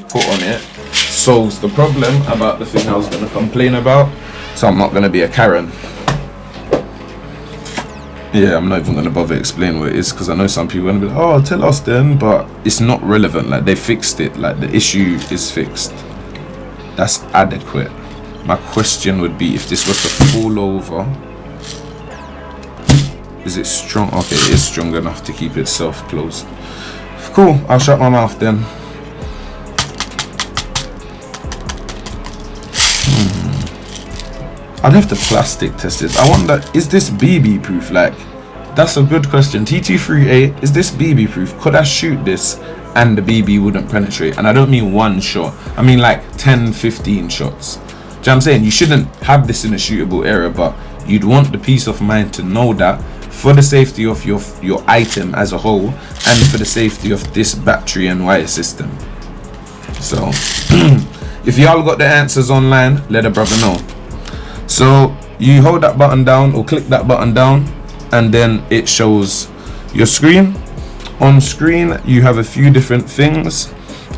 put on it solves the problem about the thing I was going to complain about, so I'm not going to be a Karen. Yeah, I'm not even going to bother explaining what it is, because I know some people are going to be like, oh, tell us then, but it's not relevant. Like, they fixed it, like the issue is fixed. That's adequate. My question would be, if this was to fall over, is it strong? Okay, it is strong enough to keep itself closed. Cool, I'll shut my mouth then. I'd have to plastic test it. I wonder, is this BB proof? Like, that's a good question. T238, is this BB proof? Could I shoot this and the BB wouldn't penetrate? And I don't mean one shot, I mean like 10, 15 shots. Do you know what I'm saying? You shouldn't have this in a shootable area, but you'd want the peace of mind to know that for the safety of your item as a whole, and for the safety of this battery and wire system. So if y'all got the answers online, let a brother know. So you hold that button down or click that button down, and then it shows your screen. On screen you have a few different things.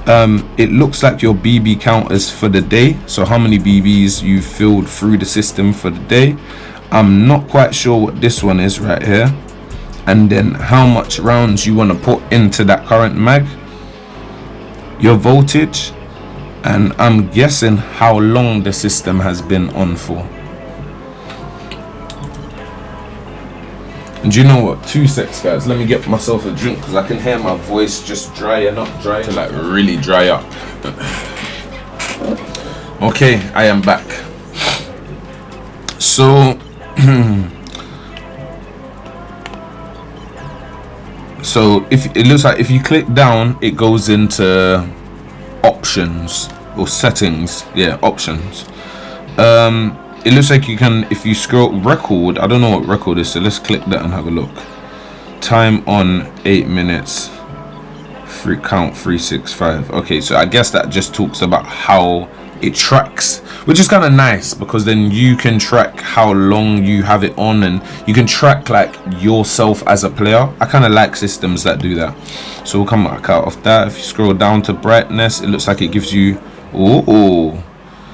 It looks like your BB count is for the day, so how many BBs you've filled through the system for the day. I'm not quite sure what this one is right here, and then how much rounds you want to put into that current mag, your voltage, and I'm guessing how long the system has been on for. And you know what, 2 secs guys, let me get myself a drink, because I can hear my voice just drying up, like really dry up. Okay, I am back. So so if it looks like if you click down, it goes into options or settings. Yeah, options. It looks like you can, if you scroll record, I don't know what record is, so let's click that and have a look. Time on 8 minutes, free count 365. Okay, so I guess that just talks about how it tracks, which is kind of nice, because then you can track how long you have it on, and you can track like yourself as a player. I kind of like systems that do that. So we'll come back out of that. If you scroll down to brightness, it looks like it gives you, oh,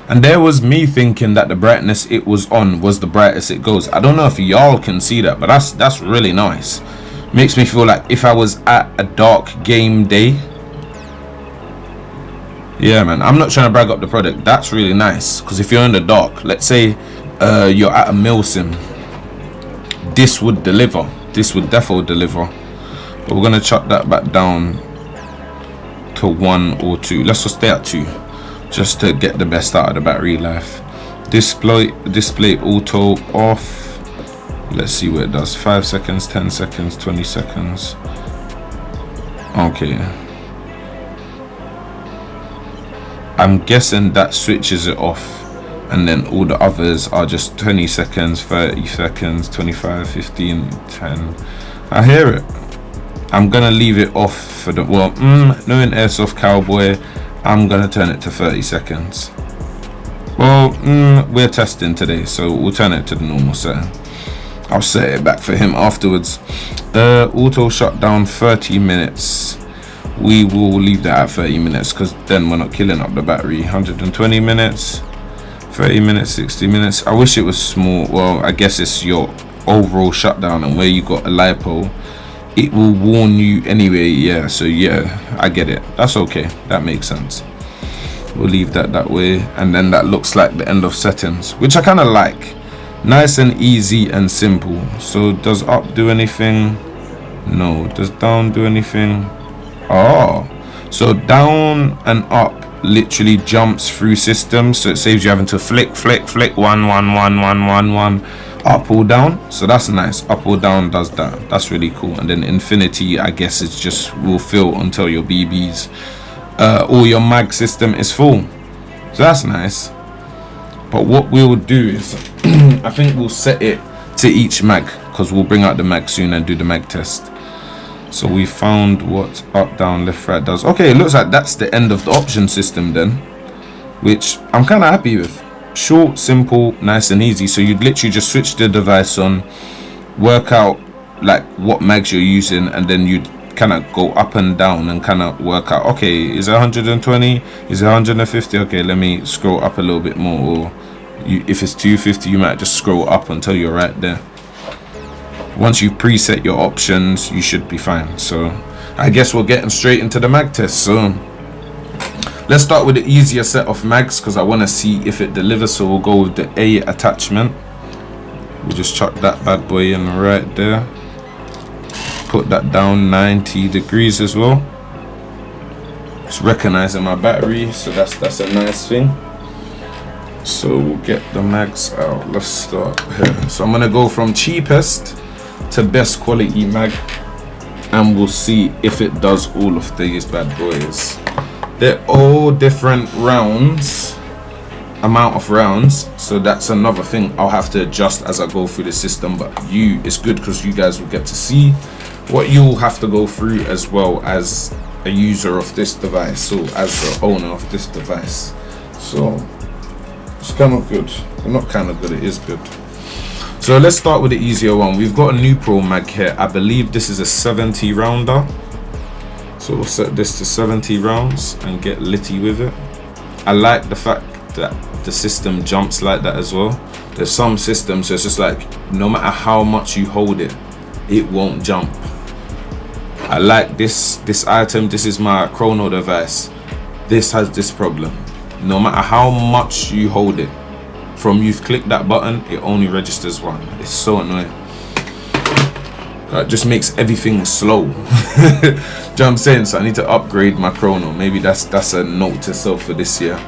and there was me thinking that the brightness it was on was the brightest it goes. I don't know if y'all can see that, but that's really nice. Makes me feel like if I was at a dark game day. Yeah man, I'm not trying to brag up the product, that's really nice, because if you're in the dark, let's say you're at a milsim, this would deliver, this would definitely deliver. But we're gonna chuck that back down to 1 or 2. Let's just stay at 2, just to get the best out of the battery life. Display auto off. Let's see what it does. 5 seconds, 10 seconds, 20 seconds. Okay, I'm guessing that switches it off, and then all the others are just 20 seconds, 30 seconds, 25, 15, 10. I hear it. I'm gonna leave it off for the, well, knowing Airsoft Cowboy, I'm gonna turn it to 30 seconds. Well, we're testing today, so we'll turn it to the normal setting. I'll set it back for him afterwards. Auto shutdown 30 minutes. We will leave that at 30 minutes, because then we're not killing up the battery. 120 minutes, 30 minutes, 60 minutes. I wish it was small. Well, I guess it's your overall shutdown, and where you got a lipo, it will warn you anyway. Yeah, so yeah, I get it. That's okay, that makes sense. We'll leave that way, and then that looks like the end of settings, which I kind of like. Nice and easy and simple. So does up do anything? No. Does down do anything? Oh, so down and up literally jumps through systems, so it saves you having to flick 1 1 1 1 1 1 up or down. So that's nice. Up or down does that. That's really cool. And then infinity, I guess it's just will fill until your BBs or your mag system is full. So that's nice. But what we'll do is I think we'll set it to each mag, because we'll bring out the mag soon and do the mag test. So we found what up, down, left, right does. Okay, it looks like that's the end of the option system then, which I'm kind of happy with. Short, simple, nice and easy. So you'd literally just switch the device on, work out like what mags you're using, and then you'd kind of go up and down and kind of work out, okay, is it 120, is it 150, okay, let me scroll up a little bit more. Or if it's 250, you might just scroll up until you're right there. Once you preset your options, you should be fine. So I guess we're getting straight into the mag test. So let's start with the easier set of mags, because I want to see if it delivers. So we'll go with the A attachment. We'll just chuck that bad boy in right there. Put that down 90 degrees as well. It's recognizing my battery, so that's a nice thing. So we'll get the mags out. Let's start here. So I'm gonna go from cheapest to best quality mag, and we'll see if it does all of these bad boys. They're all different rounds, amount of rounds, so that's another thing I'll have to adjust as I go through the system. But it's good because you guys will get to see what you'll have to go through as well as a user of this device, so as the owner of this device. So it's kind of good. Well, not kind of good, it is good. So let's start with the easier one. We've got a new Pro mag here. I believe this is a 70 rounder. So we'll set this to 70 rounds and get litty with it. I like the fact that the system jumps like that as well. There's some systems, so it's just like no matter how much you hold it, it won't jump. I like this item. This is my chrono device. This has this problem. No matter how much you hold it, from you've clicked that button, it only registers one. It's so annoying. It just makes everything slow. Do you know what I'm saying? So I need to upgrade my chrono. Maybe that's a note to self for this year.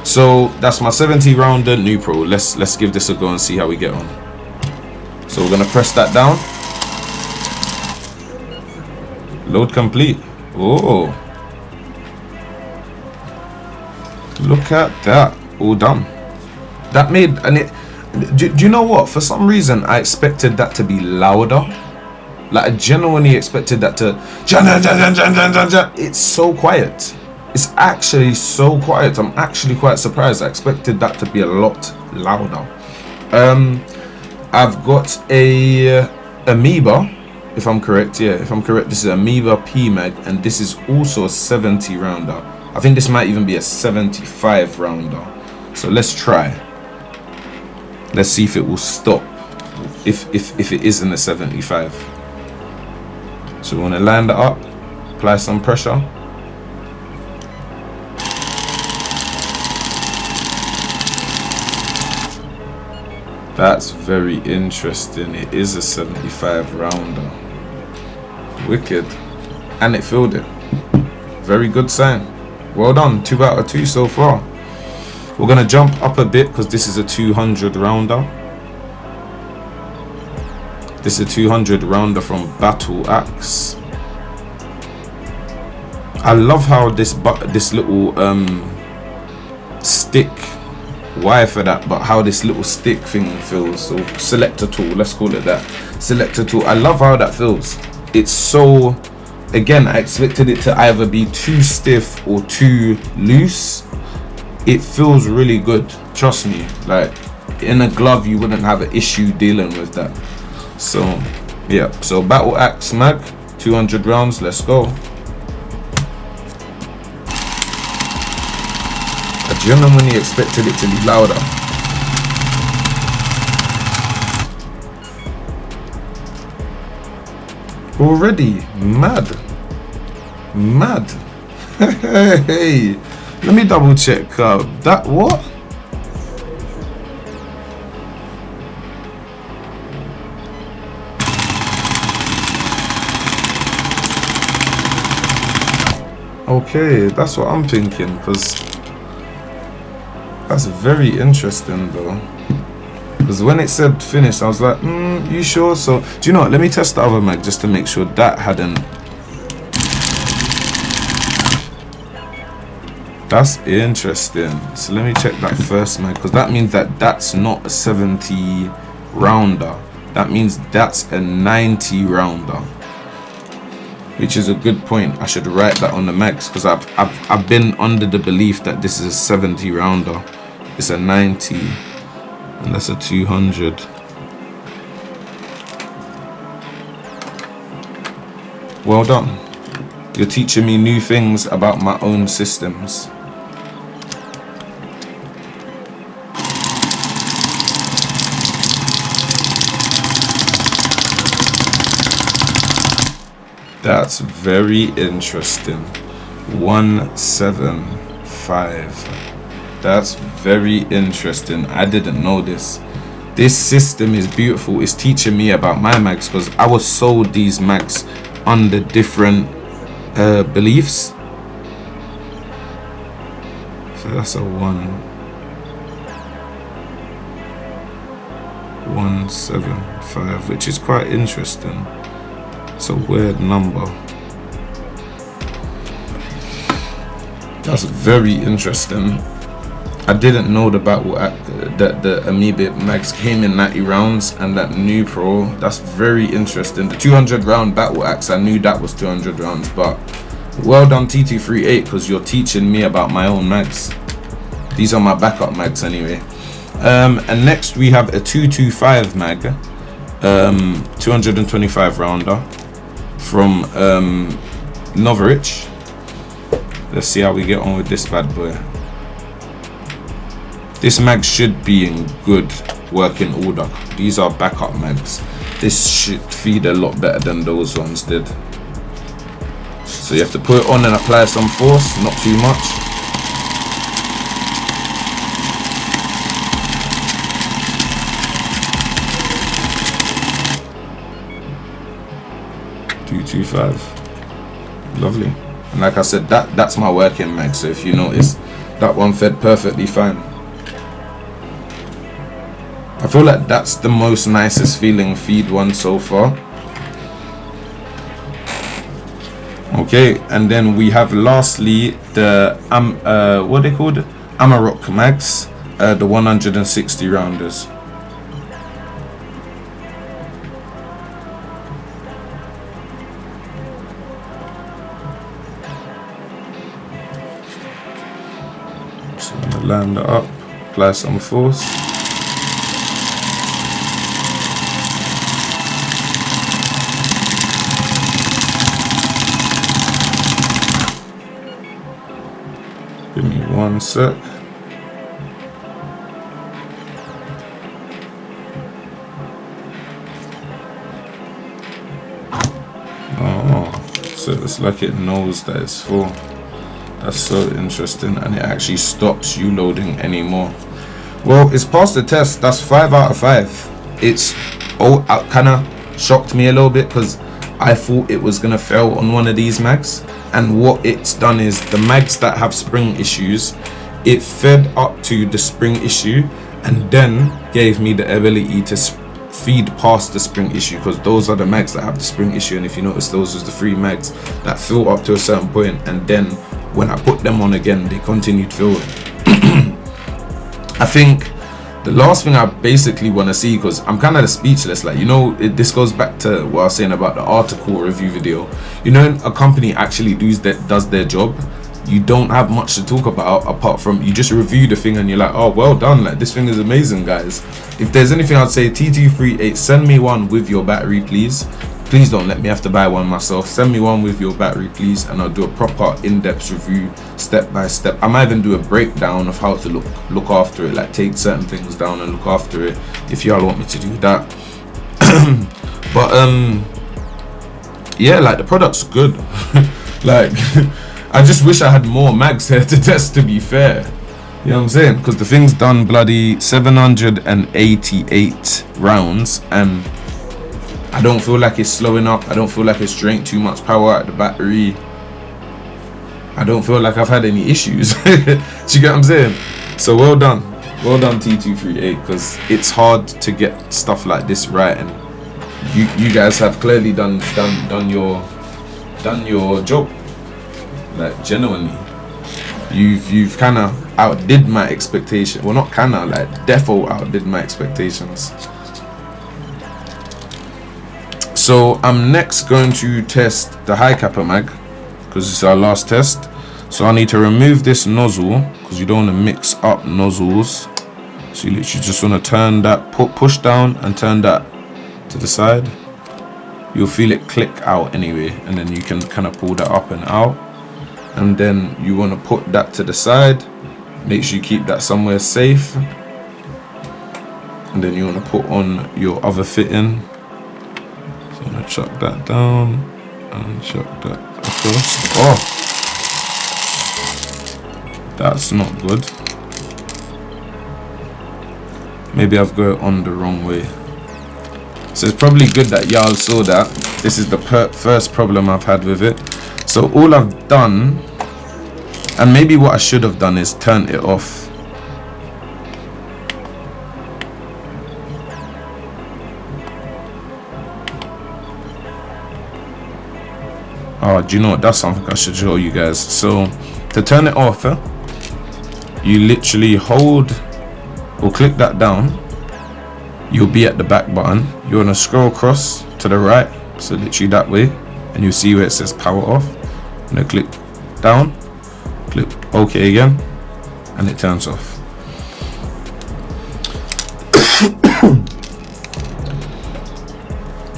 So that's my 70 rounder new Pro. Let's give this a go and see how we get on. So we're gonna press that down. Load complete. Oh, look at that. All done. That made, and it, do you know what? For some reason, I expected that to be louder. Like, I genuinely expected that to, it's so quiet. It's actually so quiet. I'm actually quite surprised. I expected that to be a lot louder. I've got a Amoeba, if I'm correct. Yeah, if I'm correct, this is Amoeba P mag, and this is also a 70 rounder. I think this might even be a 75 rounder. So let's try. Let's see if it will stop. If it isn't a 75. So we want to line that up, apply some pressure. That's very interesting. It is a 75 rounder. Wicked. And it filled it. Very good sign. Well done. 2 out of 2 so far. We're going to jump up a bit because this is a 200 rounder. This is a 200 rounder from Battle Axe. I love how this little stick, wire for that, but how this little stick thing feels. So selector tool, let's call it that. Selector tool. I love how that feels. It's so, again, I expected it to either be too stiff or too loose. It feels really good, trust me. Like in a glove you wouldn't have an issue dealing with that. So yeah, so Battle Axe mag, 200 rounds, let's go. I genuinely expected it to be louder. Already mad. Hey, let me double check that. What? Okay, that's what I'm thinking, because that's very interesting though. Because when it said finished, I was like, you sure? So do you know what, let me test the other mag just to make sure that hadn't. That's interesting. So let me check that first mag, because that means that that's not a 70 rounder. That means that's a 90 rounder, which is a good point. I should write that on the mags, because I've been under the belief that this is a 70 rounder. It's a 90, and that's a 200. Well done. You're teaching me new things about my own systems. That's very interesting. 175. That's very interesting. I didn't know this. This system is beautiful. It's teaching me about my mags, because I was sold these mags under different beliefs. So that's a 175, which is quite interesting. It's a weird number. That's very interesting. I didn't know the battle that the Amoeba mags came in 90 rounds and that new pro. That's very interesting. The 200 round battle axe, I knew that was 200 rounds, but well done T238, because you're teaching me about my own mags. These are my backup mags anyway. And next we have a 225 mag, 225 rounder from Novorich. Let's see how we get on with this bad boy. This mag should be in good working order. These are backup mags. This should feed a lot better than those ones did. So you have to put it on and apply some force, not too much. .225, lovely. And like I said, that's my working mag. So if you notice, that one fed perfectly fine. I feel like that's the most nicest feeling feed one so far. Okay, and then we have lastly the what are they called? Amarok mags, the 160 rounders. So I'm gonna line that up, apply some force. Give me 1 sec. Oh, so it's like it knows that it's full. That's so interesting, and it actually stops you loading anymore. Well, it's passed the test. That's 5 out of 5. It's kind of shocked me a little bit, because I thought it was gonna fail on one of these mags. And what it's done is, the mags that have spring issues, it fed up to the spring issue and then gave me the ability to feed past the spring issue, because those are the mags that have the spring issue. And if you notice, those was the 3 mags that fill up to a certain point, and then when I put them on again, they continued filling. I think the last thing I basically want to see, because I'm kind of speechless, like, you know, this goes back to what I was saying about the article review video. You know, a company actually does their job, you don't have much to talk about apart from you just review the thing and you're like, oh, well done, like, this thing is amazing, guys. If there's anything, I'd say T238, send me one with your battery, please. Please don't let me have to buy one myself. Send me one with your battery, please, and I'll do a proper in-depth review, step by step. I might even do a breakdown of how to look after it, like take certain things down and look after it, if y'all want me to do that. But yeah, like, the product's good. Like, I just wish I had more mags here to test, to be fair. You know what I'm saying? Because the thing's done bloody 788 rounds, and I don't feel like it's slowing up. I don't feel like it's drank too much power out of the battery. I don't feel like I've had any issues. Do you get what I'm saying? So well done T238, because it's hard to get stuff like this right, and you guys have clearly done your job. Like, genuinely, you've kind of outdid my expectation. Well, not kind of, like, defo outdid my expectations. So I'm next going to test the high capper mag, because it's our last test. So I need to remove this nozzle, because you don't want to mix up nozzles. So you literally just want to turn that, push down and turn that to the side. you'll feel it click out anyway, and then you can kind of pull that up and out. And then you want to put that to the side, make sure you keep that somewhere safe, and then you want to put on your other fitting. So I'm gonna chuck that down and chuck that across. Oh, that's not good. Maybe I've got it on the wrong way. So it's probably good that y'all saw that. This is the first problem I've had with it. So all I've done, and maybe what I should have done, is turn it off. Oh, do you know what? That's something I should show you guys. So to turn it off, you literally hold or click that down. You'll be at the back button. You want to scroll across to the right, so literally that way, and you see where it says power off. And then click down, click OK again, and it turns off.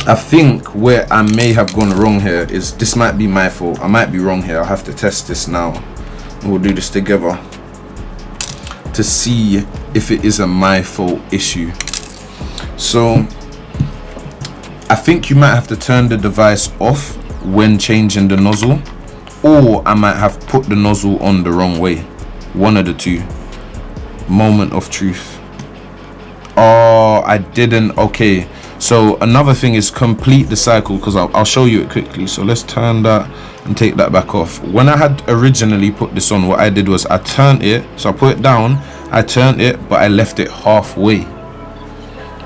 I think where I may have gone wrong here is, this might be my fault. I might be wrong here. I'll have to test this now. We'll do this together to see if it is a my fault issue. So I think you might have to turn the device off when changing the nozzle, or I might have put the nozzle on the wrong way. One of the two. Moment of truth. Oh, I didn't. Okay, so another thing is complete the cycle, because I'll show you it quickly. So let's turn that and take that back off. When I had originally put this on, what I did was I turned it. So I put it down, I turned it, but I left it halfway.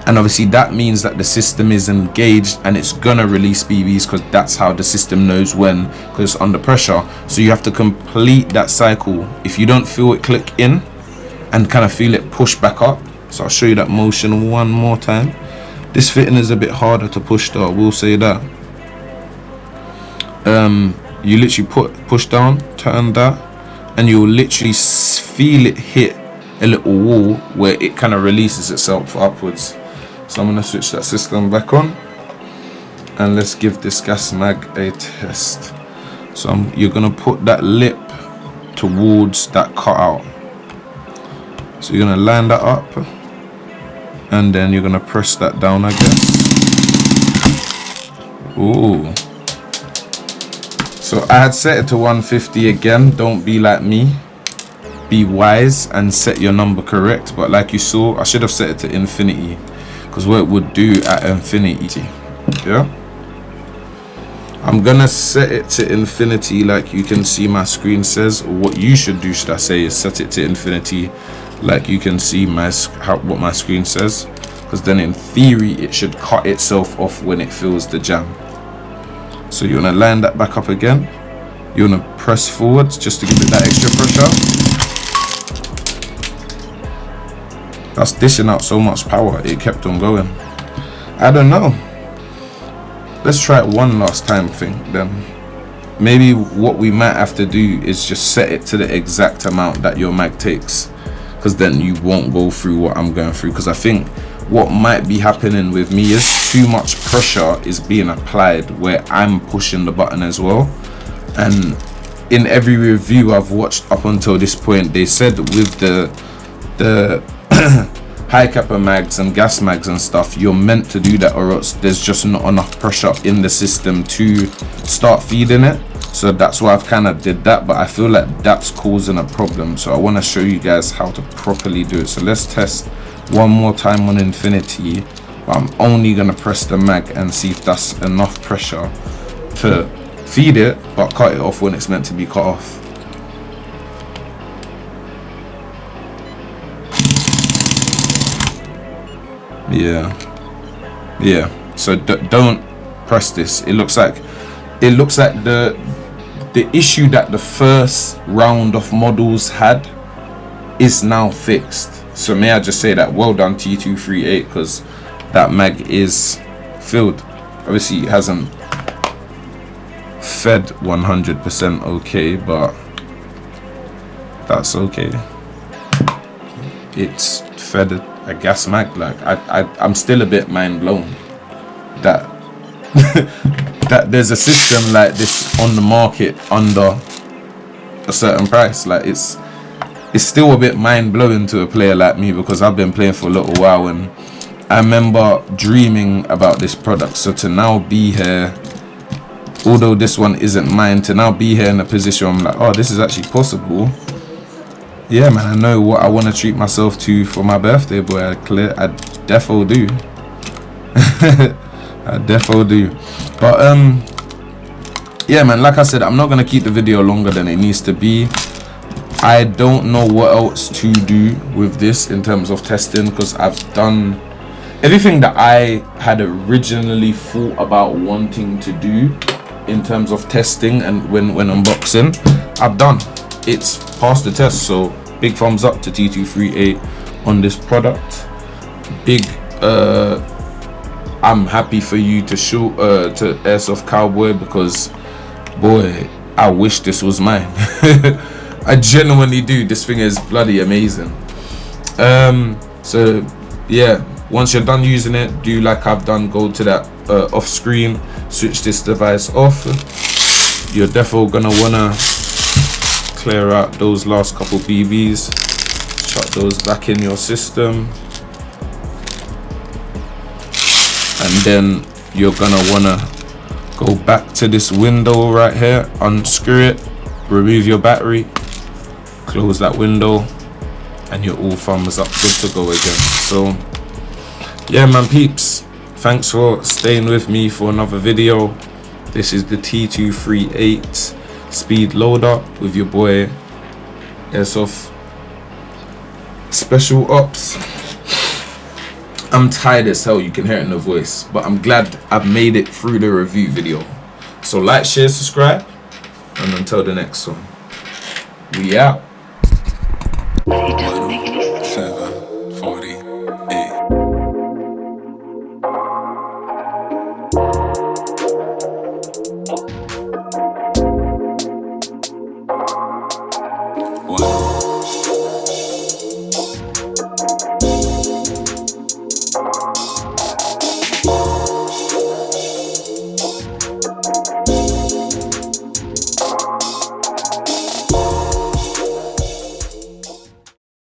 And obviously that means that the system is engaged and it's gonna release BBs, because that's how the system knows when, because it's under pressure. So you have to complete that cycle. If you don't feel it click in and kind of feel it push back up, so I'll show you that motion one more time. This fitting is a bit harder to push though, I will say that. You literally push down, turn that, and you'll literally feel it hit a little wall where it kind of releases itself upwards. So I'm going to switch that system back on, and let's give this gas mag a test. So you're going to put that lip towards that cutout. So you're going to line that up, and then you're going to press that down, I guess. Ooh. So I had set it to 150 again. Don't be like me. Be wise and set your number correct. But like you saw, I should have set it to infinity, because what it would do at infinity, yeah, I'm gonna set it to infinity like you can see my screen says. Or what you should do, should I say, is set it to infinity like you can see what my screen says, because then in theory it should cut itself off when it feels the jam. So you want to line that back up again. You want to press forwards just to give it that extra pressure. That's dishing out so much power, it kept on going. I don't know. Let's try it one last time then. Maybe what we might have to do is just set it to the exact amount that your mag takes, because then you won't go through what I'm going through. Because I think what might be happening with me is too much pressure is being applied where I'm pushing the button as well. And in every review I've watched up until this point, they said with the high kappa mags and gas mags and stuff, you're meant to do that, or else there's just not enough pressure in the system to start feeding it. So that's why I've kind of did that, but I feel like that's causing a problem. So I want to show you guys how to properly do it. So let's test one more time on infinity, but I'm only going to press the mag and see if that's enough pressure to feed it, but cut it off when it's meant to be cut off. Yeah, so don't press this. It looks like the issue that the first round of models had is now fixed. So may I just say that well done T238, because that mag is filled. Obviously it hasn't fed 100% okay, but that's okay. It's fed a gas mag. Like I'm still a bit mind blown that that there's a system like this on the market under a certain price. Like it's still a bit mind-blowing to a player like me, because I've been playing for a little while and I remember dreaming about this product. So to now be here, although this one isn't mine, to now be here in a position where I'm like, oh, this is actually possible. Yeah, man, I know what I want to treat myself to for my birthday, boy. I defo do. I defo do. But yeah, man, like I said, I'm not gonna keep the video longer than it needs to be. I don't know what else to do with this in terms of testing, because I've done everything that I had originally thought about wanting to do in terms of testing and when unboxing. I've done. It's passed the test, so big thumbs up to T238 on this product. Big I'm happy for you to shoot to Airsoft Cowboy, because boy, I wish this was mine. I genuinely do. This thing is bloody amazing. So yeah, once you're done using it, do like I've done, go to that off screen, switch this device off. You're definitely gonna wanna clear out those last couple BBs, shut those back in your system, and then you're gonna wanna go back to this window right here, unscrew it, remove your battery, close that window, and you're all thumbs up, good to go again. So yeah, man, peeps, thanks for staying with me for another video. This is the T238 Speedloader with your boy Airsoft Special Ops. I'm tired as hell, you can hear it in the voice, but I'm glad I've made it through the review video. So like, share, subscribe, and until the next one, we out.